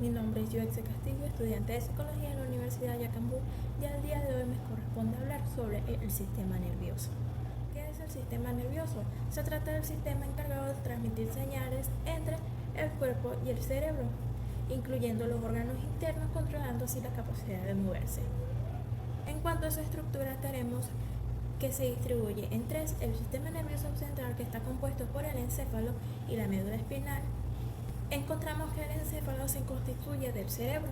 Mi nombre es Joexe Castillo, estudiante de Psicología en la Universidad de Yacambú, y al día de hoy me corresponde hablar sobre el sistema nervioso. ¿Qué es el sistema nervioso? Se trata del sistema encargado de transmitir señales entre el cuerpo y el cerebro, incluyendo los órganos internos, controlando así la capacidad de moverse. En cuanto a su estructura, tenemos que se distribuye en tres: el sistema nervioso central, que está compuesto por el encéfalo y la médula espinal. Encontramos que el encéfalo se constituye del cerebro,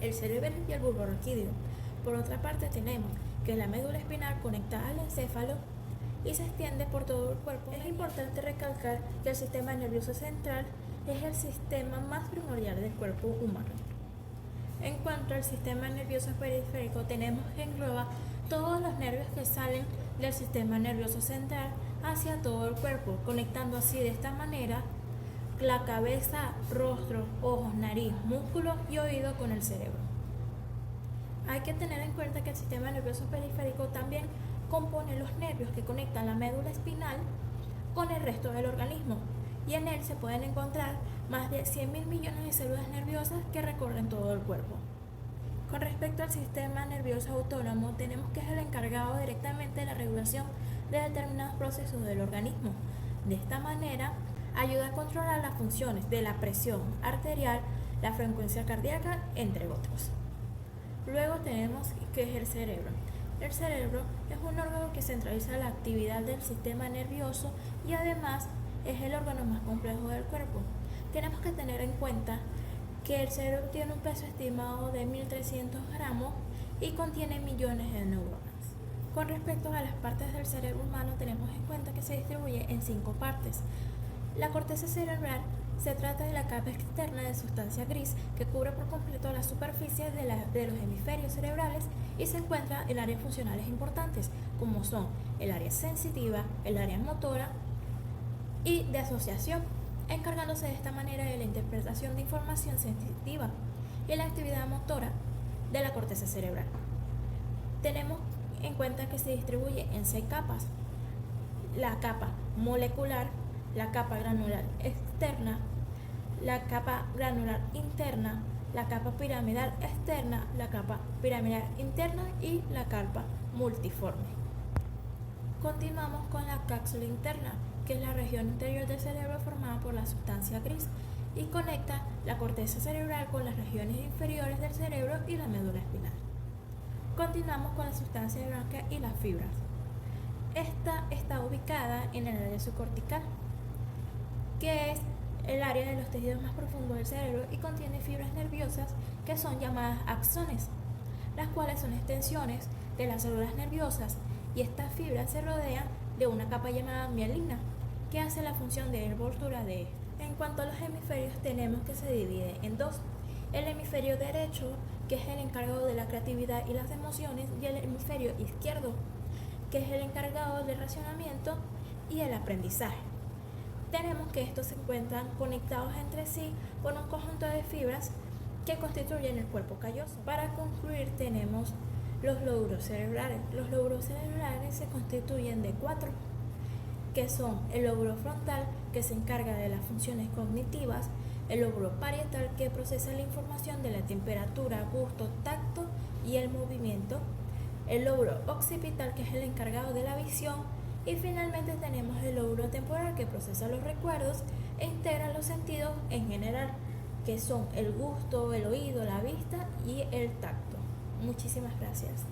el cerebelo y el bulbo raquídeo. Por otra parte, tenemos que la médula espinal conecta al encéfalo y se extiende por todo el cuerpo. Es importante recalcar que el sistema nervioso central es el sistema más primordial del cuerpo humano. En cuanto al sistema nervioso periférico, tenemos que engloba todos los nervios que salen del sistema nervioso central hacia todo el cuerpo, conectando así de esta manera la cabeza, rostro, ojos, nariz, músculos y oído con el cerebro. Hay que tener en cuenta que el sistema nervioso periférico también compone los nervios que conectan la médula espinal con el resto del organismo, y en él se pueden encontrar más de 100.000 millones de células nerviosas que recorren todo el cuerpo. Con respecto al sistema nervioso autónomo, tenemos que es el encargado directamente de la regulación de determinados procesos del organismo. De esta manera, ayuda a controlar las funciones de la presión arterial, la frecuencia cardíaca, entre otros. Luego tenemos que es el cerebro. El cerebro es un órgano que centraliza la actividad del sistema nervioso y además es el órgano más complejo del cuerpo. Tenemos que tener en cuenta que el cerebro tiene un peso estimado de 1.300 gramos y contiene millones de neuronas. Con respecto a las partes del cerebro humano, tenemos en cuenta que se distribuye en 5 partes. La corteza cerebral se trata de la capa externa de sustancia gris que cubre por completo la superficie de los hemisferios cerebrales y se encuentra en áreas funcionales importantes, como son el área sensitiva, el área motora y de asociación, encargándose de esta manera de la interpretación de información sensitiva y la actividad motora de la corteza cerebral. Tenemos en cuenta que se distribuye en 6 capas: la capa molecular, la capa granular externa, la capa granular interna, la capa piramidal externa, la capa piramidal interna y la capa multiforme. Continuamos con la cápsula interna, que es la región interior del cerebro formada por la sustancia gris y conecta la corteza cerebral con las regiones inferiores del cerebro y la médula espinal. Continuamos con la sustancia blanca y las fibras. Esta está ubicada en el área subcortical, que es el área de los tejidos más profundos del cerebro, y contiene fibras nerviosas que son llamadas axones, las cuales son extensiones de las células nerviosas, y estas fibras se rodean de una capa llamada mielina, que hace la función de envoltura de este. En cuanto a los hemisferios, tenemos que se divide en 2: el hemisferio derecho, que es el encargado de la creatividad y las emociones, y el hemisferio izquierdo, que es el encargado del racionamiento y el aprendizaje. Tenemos que estos se encuentran conectados entre sí por un conjunto de fibras que constituyen el cuerpo calloso. Para concluir, tenemos los lóbulos cerebrales. Los lóbulos cerebrales se constituyen de 4, que son el lóbulo frontal, que se encarga de las funciones cognitivas; el lóbulo parietal, que procesa la información de la temperatura, gusto, tacto y el movimiento; el lóbulo occipital, que es el encargado de la visión; y finalmente tenemos el lóbulo temporal, que procesa los recuerdos e integra los sentidos en general, que son el gusto, el oído, la vista y el tacto. Muchísimas gracias.